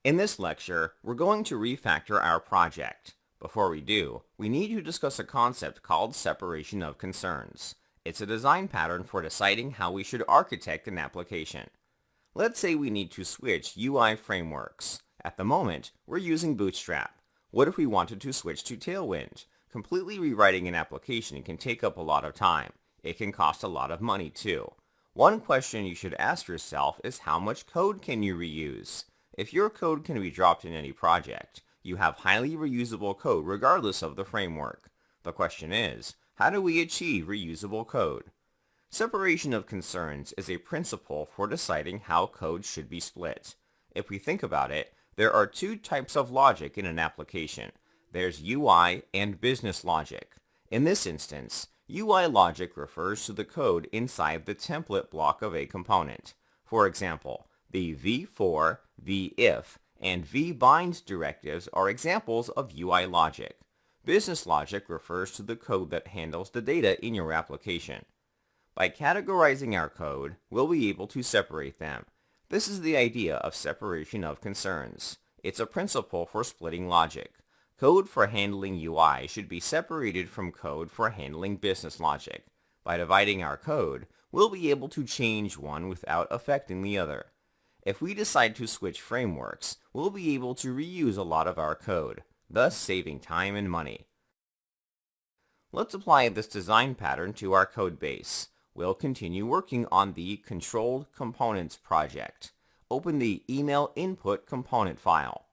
In this lecture, we're going to refactor our project. Before we do, we need to discuss a concept called separation of concerns. It's a design pattern for deciding how we should architect an application. Let's say we need to switch UI frameworks. At the moment, we're using Bootstrap. What if we wanted to switch to Tailwind? Completely rewriting an application can take up a lot of time. It can cost a lot of money too. One question you should ask yourself is how much code can you reuse? If your code can be dropped in any project, you have highly reusable code regardless of the framework. The question is, how do we achieve reusable code? Separation of concerns is a principle for deciding how code should be split. If we think about it, there are two types of logic in an application. There's UI and business logic. In this instance, UI logic refers to the code inside the template block of a component. For example, the v-for, v-if, and v-bind directives are examples of UI logic. Business logic refers to the code that handles the data in your application. By categorizing our code, we'll be able to separate them. This is the idea of separation of concerns. It's a principle for splitting logic. Code for handling UI should be separated from code for handling business logic. By dividing our code, we'll be able to change one without affecting the other. If we decide to switch frameworks, we'll be able to reuse a lot of our code, thus saving time and money. Let's apply this design pattern to our code base. We'll continue working on the Controlled Components project. Open the Email Input component file.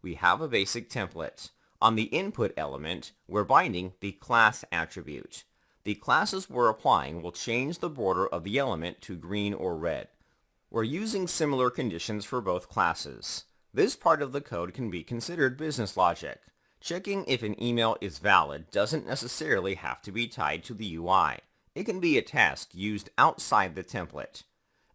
We have a basic template. On the input element, we're binding the class attribute. The classes we're applying will change the border of the element to green or red. We're using similar conditions for both classes. This part of the code can be considered business logic. Checking if an email is valid doesn't necessarily have to be tied to the UI. It can be a task used outside the template.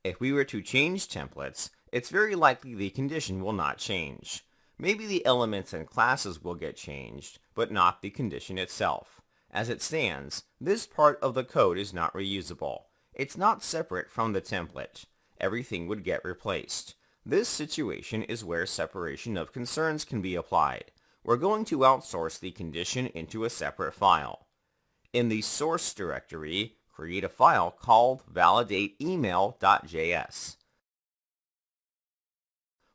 If we were to change templates, it's very likely the condition will not change. Maybe the elements and classes will get changed, but not the condition itself. As it stands, this part of the code is not reusable. It's not separate from the template. Everything would get replaced. This situation is where separation of concerns can be applied. We're going to outsource the condition into a separate file. In the source directory, create a file called validateemail.js.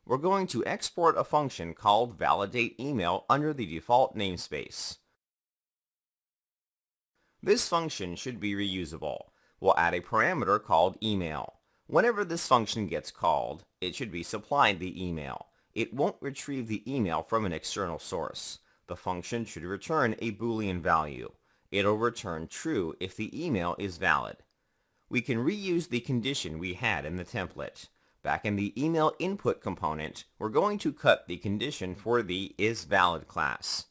We're going to export a function called validateemail under the default namespace. This function should be reusable. We'll add a parameter called email. Whenever this function gets called, it should be supplied the email. It won't retrieve the email from an external source. The function should return a Boolean value. It'll return true if the email is valid. We can reuse the condition we had in the template. Back in the email input component, we're going to cut the condition for the isValid class.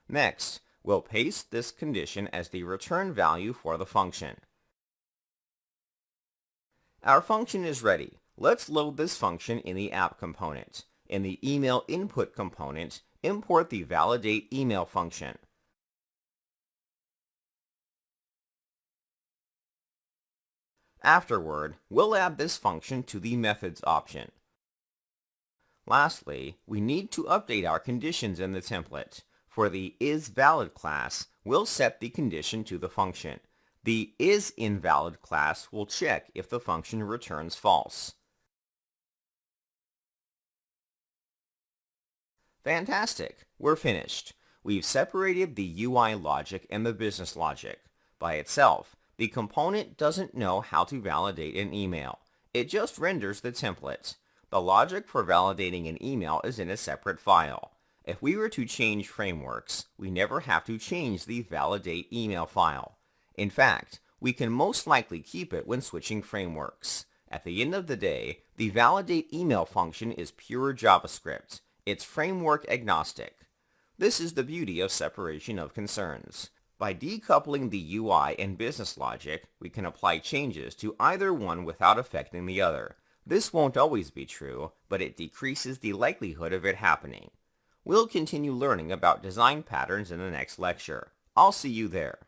Next, we'll paste this condition as the return value for the function. Our function is ready. Let's load this function in the app component. In the email input component, import the validate email function. Afterward, we'll add this function to the methods option. Lastly, we need to update our conditions in the template. For the isValid class, we'll set the condition to the function. The isInvalid class will check if the function returns false. Fantastic! We're finished. We've separated the UI logic and the business logic. By itself, the component doesn't know how to validate an email. It just renders the template. The logic for validating an email is in a separate file. If we were to change frameworks, we never have to change the validate email file. In fact, we can most likely keep it when switching frameworks. At the end of the day, the validate email function is pure JavaScript. It's framework agnostic. This is the beauty of separation of concerns. By decoupling the UI and business logic, we can apply changes to either one without affecting the other. This won't always be true, but it decreases the likelihood of it happening. We'll continue learning about design patterns in the next lecture. I'll see you there.